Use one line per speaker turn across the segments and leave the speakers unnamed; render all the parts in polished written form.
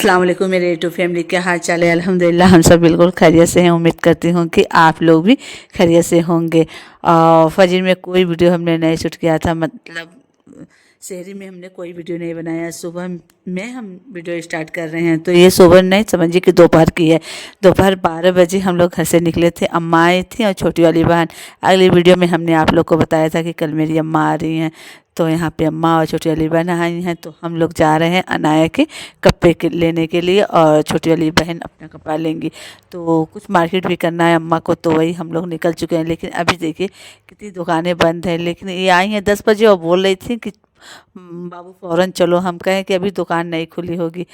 अस्सलाम वालेकुम मेरे यूट्यूब फैमिली, क्या हाल चाल है। अल्हम्दुलिल्लाह हम सब बिल्कुल खैरियत से हैं। उम्मीद करती हूँ कि आप लोग भी खैरियत से होंगे। और फजर में कोई वीडियो हमने नहीं शूट किया था, मतलब शहरी में हमने कोई वीडियो नहीं बनाया। सुबह में हम वीडियो स्टार्ट कर रहे हैं, तो ये सुबह नहीं समझिए कि दोपहर की है। दोपहर 12 बजे हम लोग घर से निकले थे। अम्मा आई थी और छोटी वाली बहन। अगली वीडियो में हमने आप लोग को बताया था कि कल मेरी अम्मा आ रही हैं, तो यहाँ पे अम्मा और छोटी वाली बहन आई हैं। तो हम लोग जा रहे हैं अनाया के कपड़े के लेने के लिए, और छोटी वाली बहन अपना कपड़ा लेंगी। तो कुछ मार्केट भी करना है अम्मा को, तो वही हम लोग निकल चुके हैं। लेकिन अभी देखिए कितनी दुकानें बंद हैं। लेकिन ये आई हैं 10 बजे और बोल रही थी कि बाबू फ़ौरन चलो। हम कहें कि अभी दुकान नहीं खुली होगी,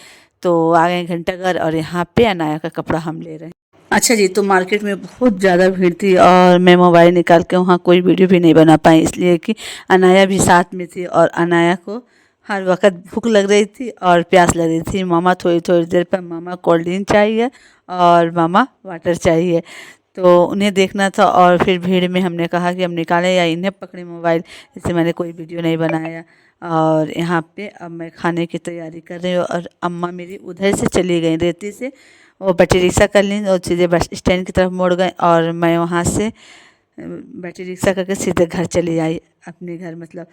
तो आ गए घंटाघर और यहाँ पे अनाया का कपड़ा हम ले रहे हैं। अच्छा जी, तो मार्केट में बहुत ज़्यादा भीड़ थी और मैं मोबाइल निकाल के वहाँ कोई वीडियो भी नहीं बना पाई, इसलिए कि अनाया भी साथ में थी और अनाया को हर वक्त भूख लग रही थी और प्यास लग रही थी। मामा थोड़ी थोड़ी देर पर मामा कोल्ड ड्रिंक चाहिए और मामा वाटर चाहिए, तो उन्हें देखना था। और फिर भीड़ में हमने कहा कि हम निकालें या इन्हें पकड़े मोबाइल, इससे मैंने कोई वीडियो नहीं बनाया। और यहाँ पे अब मैं खाने की तैयारी कर रही हूँ और अम्मा मेरी उधर से चली गई रेती से। वो बैटरी रिक्शा कर ली और सीधे बस स्टैंड की तरफ मुड़ गए, और मैं वहाँ से बैटरी रिक्शा करके सीधे घर चली आई, अपने घर मतलब।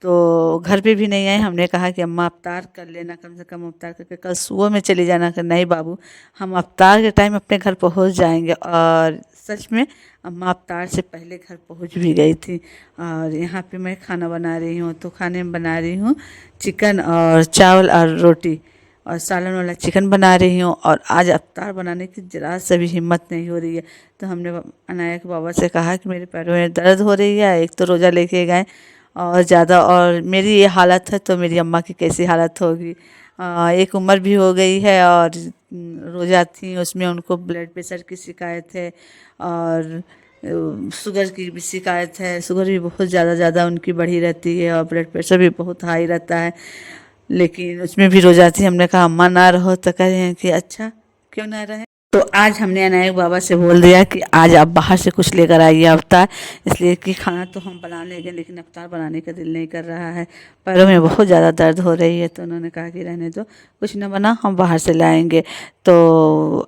तो घर पे भी नहीं आए। हमने कहा कि अम्मा अफ्तार कर लेना, कम से कम अफ्तार करके कल सुबह में चली जाना। कि नहीं बाबू, हम अफ्तार के टाइम अपने घर पहुंच जाएंगे। और सच में अम्मा अफ्तार से पहले घर पहुंच भी गई थी। और यहाँ पे मैं खाना बना रही हूँ, तो खाने में बना रही हूँ चिकन और चावल और रोटी, और सालन वाला चिकन बना रही हूँ। और आज अफ्तार बनाने की ज़रा सा भी हिम्मत नहीं हो रही है। तो हमने अनाया के बाबा से कहा कि मेरे पैरों में दर्द हो रही है, एक तो रोज़ा लेके गए और ज़्यादा, और मेरी ये हालत है तो मेरी अम्मा की कैसी हालत होगी। एक उम्र भी हो गई है और रोज़ा थी, उसमें उनको ब्लड प्रेशर की शिकायत है और शुगर की भी शिकायत है। शुगर भी बहुत ज़्यादा उनकी बढ़ी रहती है और ब्लड प्रेशर भी बहुत हाई रहता है। लेकिन उसमें भी रोज़ा थी। हमने कहा अम्मा ना रहो, तो कह रहे हैं कि अच्छा क्यों ना रहे। तो आज हमने अनायक बाबा से बोल दिया कि आज आप बाहर से कुछ लेकर आइए अफ्तार, इसलिए कि खाना तो हम बना लेंगे लेकिन अफ्तार बनाने का दिल नहीं कर रहा है। पैरों में बहुत ज़्यादा दर्द हो रही है, तो उन्होंने कहा कि रहने दो, कुछ ना बना हम बाहर से लाएंगे। तो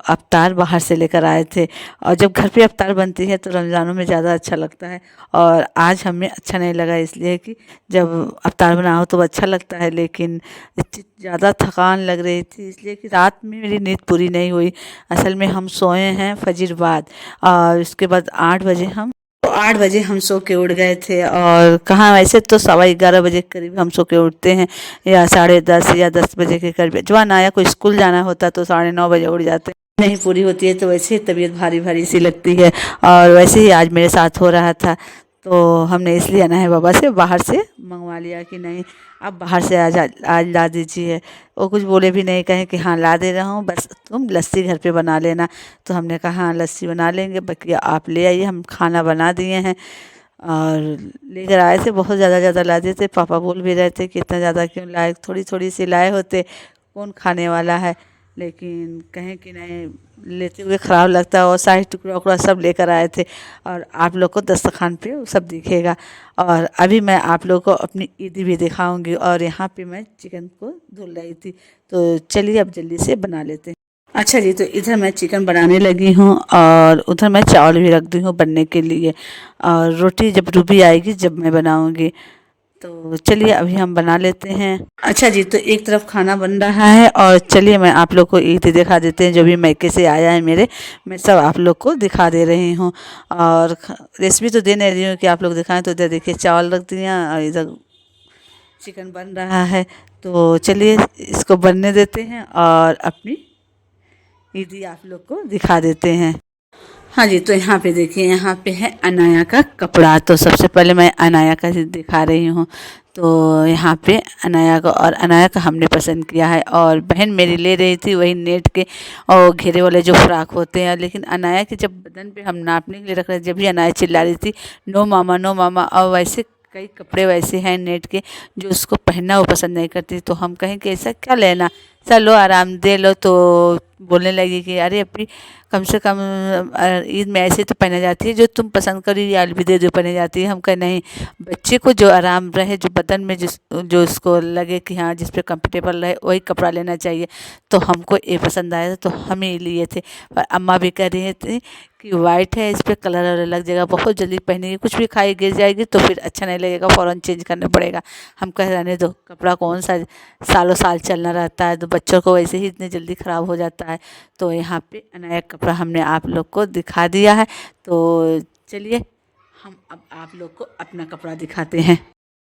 अफ्तार बाहर से लेकर आए थे। और जब घर पे अफ्तार बनती है तो रमज़ानों में ज़्यादा अच्छा लगता है, और आज हमें अच्छा नहीं लगा, इसलिए कि जब अफ्तार बनाओ तो अच्छा लगता है, लेकिन इतनी ज़्यादा थकान लग रही थी, इसलिए कि रात में मेरी नींद पूरी नहीं हुई। असल में हम सोए हैं फजर बाद, और उसके बाद 8 बजे हम सो के उठ गए थे। और कहाँ, वैसे तो 11:15 बजे के करीब हम सो के उठते हैं, या 10:30 या 10 बजे के करीब। जवान आया को स्कूल जाना होता तो 9:30 बजे उठ जाते हैं। नहीं पूरी होती है तो वैसे ही तबीयत भारी भारी सी लगती है, और वैसे ही आज मेरे साथ हो रहा था। तो हमने इसलिए अनाया बाबा से बाहर से मंगवा लिया कि नहीं आप बाहर से आज ला दीजिए। वो कुछ बोले भी नहीं, कहे कि हाँ ला दे रहा हूँ, बस तुम लस्सी घर पे बना लेना। तो हमने कहा हाँ लस्सी बना लेंगे, बाकी आप ले आइए, हम खाना बना दिए हैं। और लेकर आए थे, बहुत ज़्यादा ला दिए थे। पापा बोल भी रहे थे कि इतना ज़्यादा क्यों लाए, थोड़ी थोड़ी सी लाए होते, कौन खाने वाला है। लेकिन कहें कि नहीं, लेते हुए ख़राब लगता है। और शाही टुकड़ा उकड़ा सब लेकर आए थे, और आप लोग को दस्तरखान पे वो सब दिखेगा। और अभी मैं आप लोग को अपनी ईदी भी दिखाऊंगी। और यहाँ पे मैं चिकन को धुल रही थी, तो चलिए अब जल्दी से बना लेते हैं। अच्छा जी, तो इधर मैं चिकन बनाने लगी हूँ और उधर मैं चावल भी रख दी हूँ बनने के लिए, और रोटी जब रूबी आएगी जब मैं बनाऊँगी। तो चलिए अभी हम बना लेते हैं। अच्छा जी, तो एक तरफ खाना बन रहा है, और चलिए मैं आप लोग को ईद दिखा देते हैं। जो भी मैके से आया है मेरे, मैं सब आप लोग को दिखा दे रही हूँ। और रेसिपी तो दे नहीं रही हूँ कि आप लोग दिखाएं। तो इधर देखिए चावल रख दिया और इधर चिकन बन रहा है। तो चलिए इसको बनने देते हैं और अपनी ईदी आप लोग को दिखा देते हैं। हाँ जी, तो यहाँ पे देखिए, यहाँ पे है अनाया का कपड़ा। तो सबसे पहले मैं अनाया का दिखा रही हूँ। तो यहाँ पे अनाया का, और अनाया का हमने पसंद किया है, और बहन मेरी ले रही थी वही नेट के और घेरे वाले जो फ्रॉक होते हैं। लेकिन अनाया के जब बदन पे हम नापने के लिए रख रहे थे, जब भी अनाया चिल्ला रही थी नो मामा नो मामा। और वैसे कई कपड़े वैसे हैं नेट के जो उसको पहनना वो पसंद नहीं करती। तो हम कहें कि ऐसा क्या लेना, चलो आराम दे लो। तो बोलने लगी कि अरे अभी कम से कम ईद में ऐसे तो पहना जाती है, जो तुम पसंद करो ये अलविदे जो पहने जाती है। हम कहे नहीं, बच्चे को जो आराम रहे, जो बदन में जो उसको लगे कि हाँ जिस पे कंफर्टेबल रहे वही कपड़ा लेना चाहिए। तो हमको ये पसंद आया तो हम ही लिए थे। पर अम्मा भी कह रही थी कि वाइट है, इस पे कलर और लग जाएगा, बहुत जल्दी पहनेगी, कुछ भी खाई गिर जाएगी तो फिर अच्छा नहीं लगेगा, फ़ौरन चेंज करना पड़ेगा। हम कह रहने दो, कपड़ा कौन सा सालों साल चलना रहता है, तो बच्चों को वैसे ही इतने जल्दी ख़राब हो जाता है। तो यहाँ पे नया कपड़ा हमने आप लोग को दिखा दिया है। तो चलिए हम अब आप लोग को अपना कपड़ा दिखाते हैं।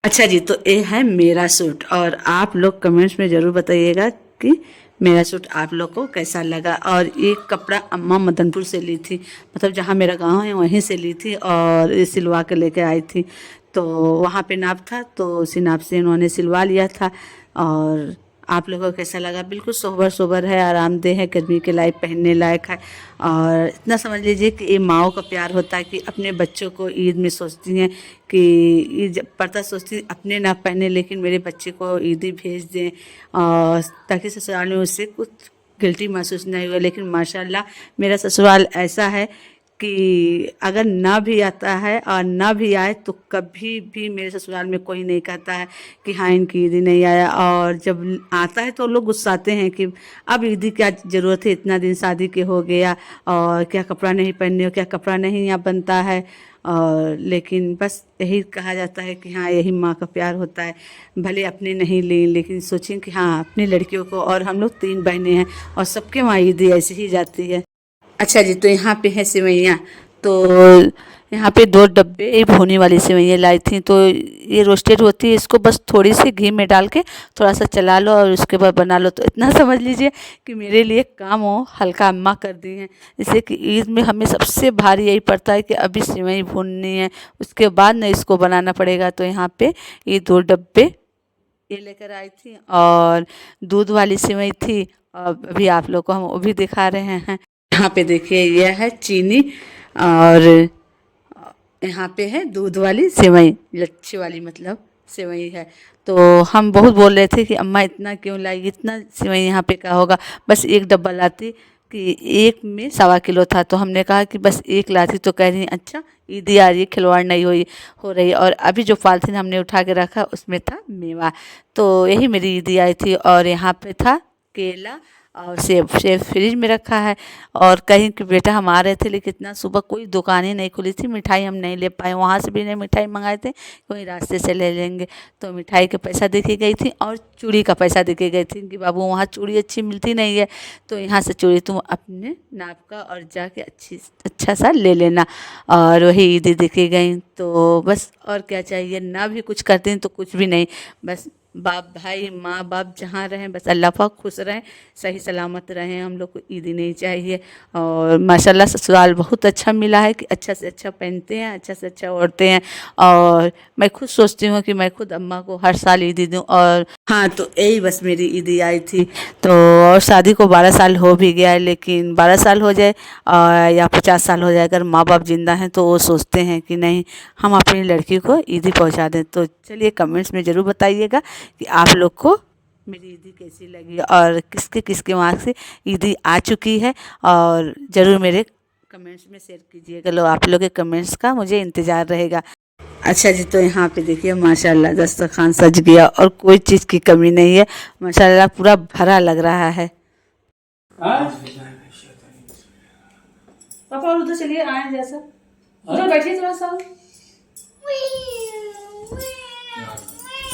अच्छा जी, तो ये है मेरा सूट, और आप लोग कमेंट्स में ज़रूर बताइएगा कि मेरा सूट आप लोग को कैसा लगा। और ये कपड़ा अम्मा मदनपुर से ली थी, मतलब जहाँ मेरा गांव है वहीं से ली थी, और ये सिलवा के लेके आई थी। तो वहाँ पे नाप था, तो उसी नाप से इन्होंने सिलवा लिया था। और आप लोगों को कैसा लगा? बिल्कुल सोबर सोबर है, आरामदेह है, गर्मी के लायक, पहनने लायक है। और इतना समझ लीजिए कि ये माओ का प्यार होता है कि अपने बच्चों को ईद में सोचती हैं कि ईद जब पड़ता सोचती हैं अपने ना पहने लेकिन मेरे बच्चे को ईदी भेज दें, और ताकि ससुराल में उससे कुछ गिल्टी महसूस नहीं हुआ। लेकिन माशाल्लाह मेरा ससुराल ऐसा है कि अगर ना भी आता है और ना भी आए तो कभी भी मेरे ससुराल में कोई नहीं कहता है कि हाँ इनकी ईदी नहीं आया। और जब आता है तो लोग गुस्साते हैं कि अब ईदी क्या ज़रूरत है, इतना दिन शादी के हो गया और क्या कपड़ा नहीं पहनने हो, क्या कपड़ा नहीं यहाँ बनता है। और लेकिन बस यही कहा जाता है कि हाँ यही माँ का प्यार होता है। भले अपने नहीं ली लेकिन सोचें कि हाँ अपनी लड़कियों को, और हम लोग 3 बहनें हैं और सबके वहाँ ईदी ऐसे ही जाती है। अच्छा जी, तो यहाँ पे है सेवइयाँ। तो यहाँ पे 2 डब्बे ये भुनी वाली सेवइयाँ लाई थी। तो ये रोस्टेड होती है, इसको बस थोड़ी सी घी में डाल के थोड़ा सा चला लो और उसके बाद बना लो। तो इतना समझ लीजिए कि मेरे लिए काम हो हल्का अम्मा कर दी हैं। जैसे कि ईद में हमें सबसे भारी यही पड़ता है कि अभी सेवई भूननी है, उसके बाद न इसको बनाना पड़ेगा। तो यहाँ पे ये 2 डब्बे ये लेकर आई थी, और दूध वाली सेवई थी, और अभी आप लोग को हम वो भी दिखा रहे हैं। यहाँ पे देखिए यह है चीनी, और यहाँ पे है दूध वाली सेवई, लच्छी वाली मतलब सेवई है। तो हम बहुत बोल रहे थे कि अम्मा इतना क्यों लाई, इतना सेवई यहाँ पे क्या होगा, बस एक डब्बा लाती कि एक में 1.25 किलो था। तो हमने कहा कि बस एक लाती। तो कह रही अच्छा ईदी आ रही है, खिलवाड़ नहीं हो रही। और अभी जो पॉलिथीन हमने उठा के रखा उसमें था मेवा। तो यही मेरी ईदी आई थी। और यहाँ पे था केला और सेब। सेब फ्रिज में रखा है। और कहीं कि बेटा हम आ रहे थे लेकिन इतना सुबह कोई दुकान ही नहीं खुली थी, मिठाई हम नहीं ले पाए, वहाँ से भी नहीं मिठाई मंगाए थे, कोई रास्ते से ले लेंगे। तो मिठाई का पैसा देके गई थी और चूड़ी का पैसा देके गई थी कि बाबू वहाँ चूड़ी अच्छी मिलती नहीं है, तो यहाँ से चूड़ी तुम अपने नाप का और जाके अच्छा सा ले लेना। और वही ईदी देके गई। तो बस और क्या चाहिए, ना भी कुछ करते हैं तो कुछ भी नहीं, बस बाप भाई माँ बाप जहाँ रहें बस अल्लाह पाक खुश रहें, सही सलामत रहें, हम लोग को ईदी नहीं चाहिए। और माशाल्लाह ससुराल बहुत अच्छा मिला है कि अच्छा से अच्छा पहनते हैं, अच्छा से अच्छा ओढ़ते हैं। और मैं खुद सोचती हूँ कि मैं खुद अम्मा को हर साल ईदी दूँ। और हाँ, तो यही बस मेरी ईदी आई थी। तो और शादी को 12 साल हो भी गया है, लेकिन 12 साल हो जाए या 50 साल हो जाए, अगर माँ बाप जिंदा हैं तो वो सोचते हैं कि नहीं हम अपनी लड़की को ईदी पहुँचा दें। तो चलिए कमेंट्स में ज़रूर बताइएगा कि आप लोग को मेरी ईदी कैसी लगी और किसके किसके वहाँ से ईदी आ चुकी है। और ज़रूर मेरे कमेंट्स में शेयर कीजिएगा। लो आप लोग के कमेंट्स का मुझे इंतज़ार रहेगा। अच्छा जी, तो यहाँ पे देखिए माशाल्लाह दस्तरखान सज गया और कोई चीज़ की कमी नहीं है, माशाल्लाह पूरा भरा लग रहा है। पापा उधर चलिए, आए जैसा उधर बैठिए थोड़ा सा।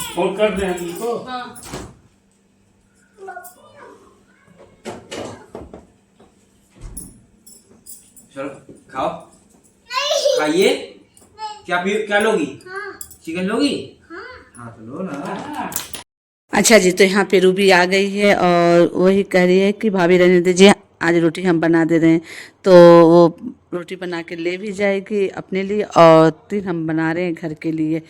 फोन कर दें इनको।
हाँ।
चलो खाओ, खाइए। क्या लोगी? चिकन लोगी? हाँ तो लो ना।
अच्छा जी, तो यहाँ पे रूबी आ गई है और वही कह रही है कि भाभी रहने दीजिए, आज रोटी हम बना दे रहे हैं। तो वो रोटी बना के ले भी जाएगी अपने लिए और 3 हम बना रहे हैं घर के लिए।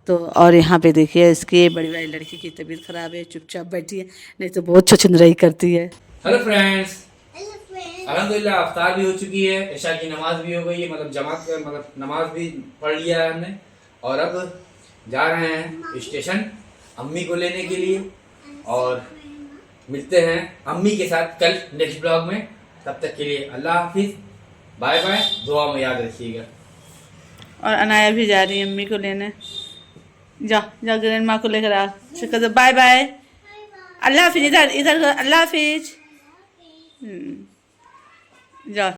तो और यहाँ पे देखिए इसकी बड़ी वाली लड़की की तबीयत ख़राब है, चुपचाप बैठी है, नहीं तो बहुत छुछुंदराई करती है।
हेलो फ्रेंड्स, अल्हम्दुलिल्लाह अफ्तार भी हो चुकी है, इशा की नमाज भी हो गई है, मतलब जमात मतलब नमाज भी पढ़ लिया है हमने। और अब जा रहे हैं स्टेशन अम्मी को लेने के लिए। और मिलते हैं अम्मी के साथ कल नेक्स्ट ब्लॉग में। तब तक के लिए अल्लाह हाफिज, बाय बाय, दुआ में याद रखिएगा।
और अनाया भी जा रही है अम्मी को लेने। जा जा ग्रैंड माँ को लेकर आ, बाय बाय, अल्लाह हाफिज, इधर इधर अल्लाह हाफिज। जा।